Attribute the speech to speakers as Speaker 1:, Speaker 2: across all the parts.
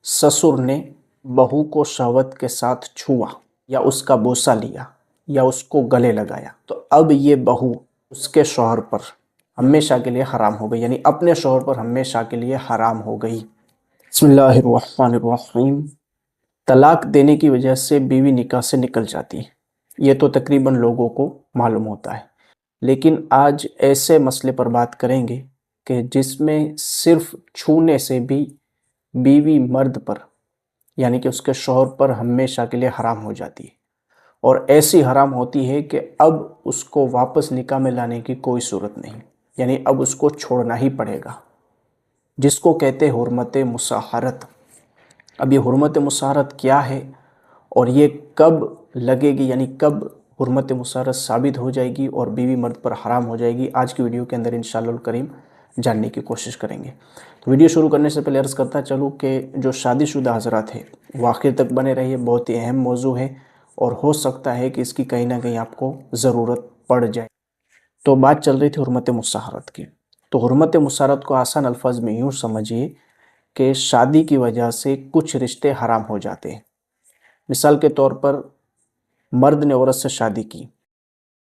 Speaker 1: ससुर ने बहू को शहवत के साथ छुआ या उसका बोसा लिया या उसको गले लगाया तो अब ये बहू उसके शौहर पर हमेशा के लिए हराम हो गई, यानी अपने शौहर पर हमेशा के लिए हराम हो गई। बिस्मिल्लाहिर्रहमानिर्रहीम। तलाक देने की वजह से बीवी निकाह से निकल जाती है, ये तो तकरीबन लोगों को मालूम होता है, लेकिन आज ऐसे मसले पर बात करेंगे कि जिसमें सिर्फ छूने से भी बीवी मर्द पर यानी कि उसके शौहर पर हमेशा के लिए हराम हो जाती है, और ऐसी हराम होती है कि अब उसको वापस निकाह में लाने की कोई सूरत नहीं, यानी अब उसको छोड़ना ही पड़ेगा, जिसको कहते हैं हुर्मत मुसाहरत। अब ये हुर्मत मुसाहरत क्या है और ये कब लगेगी, यानी कब हुर्मत मुसाहरत साबित हो जाएगी और बीवी मर्द पर हराम हो जाएगी, आज की वीडियो के अंदर इंशाअल्लाह करीम जानने की कोशिश करेंगे। तो वीडियो शुरू करने से पहले अर्ज़ करता चलूँ कि जो शादीशुदा हज़रात हैं वो आखिर तक बने रहिए, बहुत ही अहम मौजू है और हो सकता है कि इसकी कहीं ना कहीं आपको ज़रूरत पड़ जाए। तो बात चल रही थी हुर्मत मुसाहरत की। तो हुर्मत मुसाहरत को आसान अल्फाज में यूँ समझिए कि शादी की वजह से कुछ रिश्ते हराम हो जाते हैं। मिसाल के तौर पर मर्द ने औरत से शादी की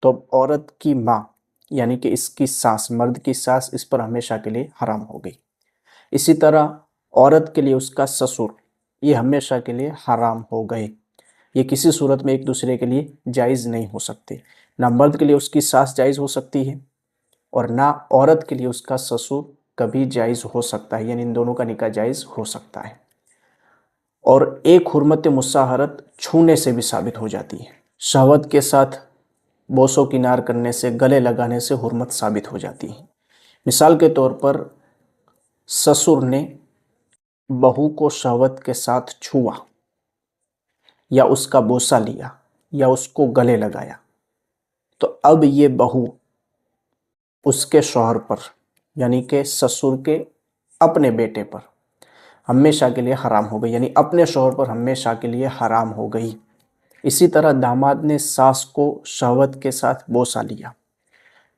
Speaker 1: तो अब औरत की माँ यानी कि इसकी सास, मर्द की सास इस पर हमेशा के लिए हराम हो गई। इसी तरह औरत के लिए उसका ससुर ये हमेशा के लिए हराम हो गए। ये किसी सूरत में एक दूसरे के लिए जायज़ नहीं हो सकते। ना मर्द के लिए उसकी सास जायज़ हो सकती है और ना औरत के लिए उसका ससुर कभी जायज़ हो सकता है, यानी इन दोनों का निकाह जायज़ हो सकता है। और एक हुर्मत मुसाहरत छूने से भी साबित हो जाती है। शहवत के साथ बोसो किनार करने से, गले लगाने से हुर्मत साबित हो जाती है। मिसाल के तौर पर ससुर ने बहू को शहवत के साथ छुआ या उसका बोसा लिया या उसको गले लगाया तो अब ये बहू उसके शौहर पर यानी कि ससुर के अपने बेटे पर हमेशा के लिए हराम हो गई, यानी अपने शौहर पर हमेशा के लिए हराम हो गई। इसी तरह दामाद ने सास को शहवत के साथ बोसा लिया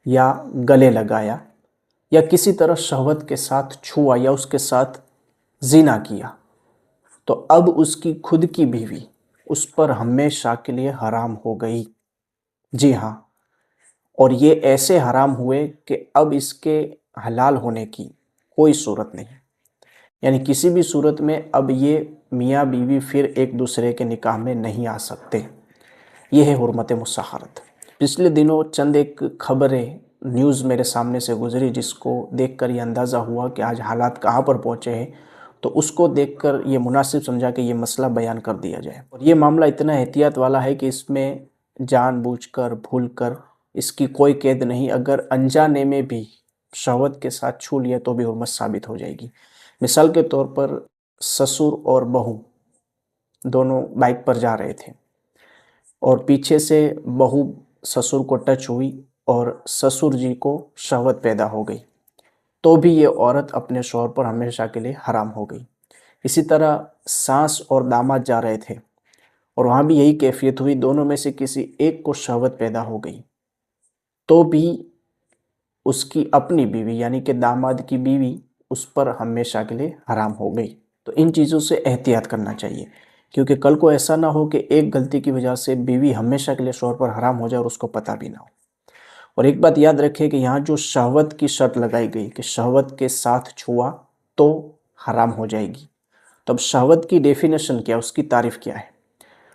Speaker 1: या गले लगाया या किसी तरह शहवत के साथ छुआ या उसके साथ जिना किया तो अब उसकी खुद की बीवी उस पर हमेशा के लिए हराम हो गई। जी हाँ, और ये ऐसे हराम हुए कि अब इसके हलाल होने की कोई सूरत नहीं, यानी किसी भी सूरत में अब ये मियाँ बीवी फिर एक दूसरे के निकाह में नहीं आ सकते। ये है हुर्मत मुसाहरत। पिछले दिनों चंद एक खबरें न्यूज़ मेरे सामने से गुजरी जिसको देखकर ये अंदाज़ा हुआ कि आज हालात कहाँ पर पहुँचे हैं, तो उसको देखकर ये मुनासिब समझा कि ये मसला बयान कर दिया जाए। और ये मामला इतना एहतियात वाला है कि इसमें जानबूझकर भूलकर इसकी कोई कैद नहीं, अगर अनजाने में भी शहवत के साथ छू लिया तो भी हुर्मत साबित हो जाएगी। मिसाल के तौर पर ससुर और बहू दोनों बाइक पर जा रहे थे और पीछे से बहू ससुर को टच हुई और ससुर जी को शहवत पैदा हो गई तो भी ये औरत अपने शौहर पर हमेशा के लिए हराम हो गई। इसी तरह सास और दामाद जा रहे थे और वहाँ भी यही कैफियत हुई, दोनों में से किसी एक को शहवत पैदा हो गई तो भी उसकी अपनी बीवी यानी कि दामाद की बीवी उस पर हमेशा के लिए हराम हो गई। तो इन चीज़ों से एहतियात करना चाहिए क्योंकि कल को ऐसा ना हो कि एक गलती की वजह से बीवी हमेशा के लिए शौहर पर हराम हो जाए और उसको पता भी ना हो। और एक बात याद रखें कि यहाँ जो शहवत की शर्त लगाई गई कि शहवत के साथ छुआ तो हराम हो जाएगी, तो अब शहवत की डेफिनेशन क्या है, उसकी तारीफ़ क्या है?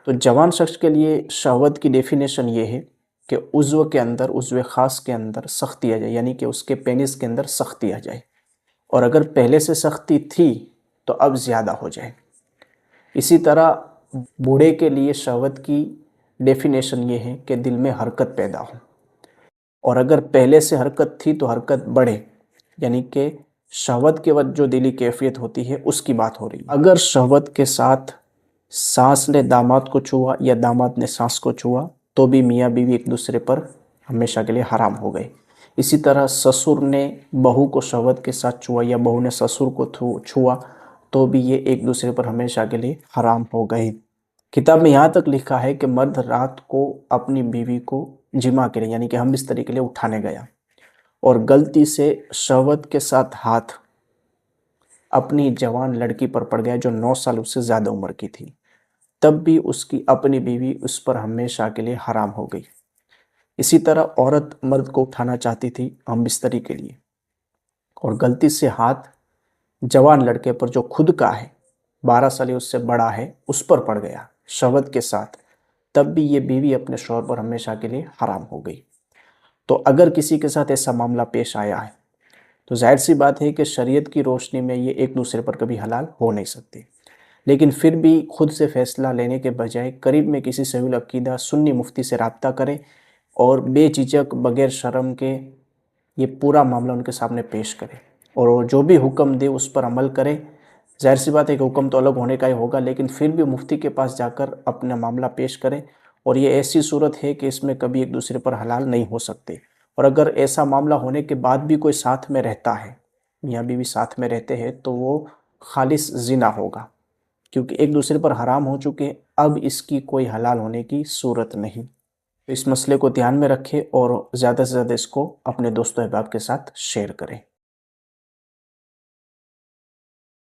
Speaker 1: तो जवान शख्स के लिए शहवत की डेफिनेशन ये है कि उज़्व के अंदर, उज़्व ख़ास के अंदर सख्ती आ जाए, यानी कि उसके पेनिस के अंदर सख्ती आ जाए, और अगर पहले से सख्ती थी तो अब ज़्यादा हो जाए। इसी तरह बूढ़े के लिए शहवत की डेफिनेशन ये है कि दिल में हरकत पैदा हो, और अगर पहले से हरकत थी तो हरकत बढ़े, यानी कि शहवत के वक्त जो दिली कैफियत होती है उसकी बात हो रही है। अगर शहवत के साथ सास ने दामाद को छुआ या दामाद ने सास को छुआ तो भी मियाँ बीवी एक दूसरे पर हमेशा के लिए हराम हो गए। इसी तरह ससुर ने बहू को शहवत के साथ छुआ या बहू ने ससुर को छुआ तो भी ये एक दूसरे पर हमेशा के लिए हराम हो गए। किताब में यहाँ तक लिखा है कि मर्द रात को अपनी बीवी को जिमा के लिए यानी कि हम बिस्तरी के लिए उठाने गया और गलती से शहवत के साथ हाथ اپنی جوان لڑکی پر پڑ گیا جو 9 سال اس سے زیادہ عمر کی تھی، تب بھی اس کی اپنی بیوی اس پر ہمیشہ کے لیے حرام ہو گئی۔ اسی طرح عورت مرد کو اٹھانا چاہتی تھی ہم بستری کے لیے، اور غلطی سے ہاتھ جوان لڑکے پر جو خود کا ہے، 12 سال اس سے بڑا ہے، اس پر پڑ گیا شہوت کے ساتھ، تب بھی یہ بیوی اپنے شوہر پر ہمیشہ کے لیے حرام ہو گئی۔ تو اگر کسی کے ساتھ ایسا معاملہ پیش آیا ہے تو ظاہر سی بات ہے کہ شریعت کی روشنی میں یہ ایک دوسرے پر کبھی حلال ہو نہیں سکتے، لیکن پھر بھی خود سے فیصلہ لینے کے بجائے قریب میں کسی صحیح العقیدہ سنی مفتی سے رابطہ کریں اور بے جھجک بغیر شرم کے یہ پورا معاملہ ان کے سامنے پیش کریں، اور وہ جو بھی حکم دے اس پر عمل کریں۔ ظاہر سی بات ہے کہ حکم تو الگ ہونے کا ہی ہوگا، لیکن پھر بھی مفتی کے پاس جا کر اپنا معاملہ پیش کریں، اور یہ ایسی صورت ہے کہ اس میں کبھی ایک دوسرے پر حلال نہیں ہو سکتے۔ اور اگر ایسا معاملہ ہونے کے بعد بھی کوئی ساتھ میں رہتا ہے، میاں بیوی ساتھ میں رہتے ہیں، تو وہ خالص زنا ہوگا، کیونکہ ایک دوسرے پر حرام ہو چکے، اب اس کی کوئی حلال ہونے کی صورت نہیں۔ اس مسئلے کو دھیان میں رکھیں اور زیادہ سے زیادہ اس کو اپنے دوستوں احباب کے ساتھ شیئر کریں۔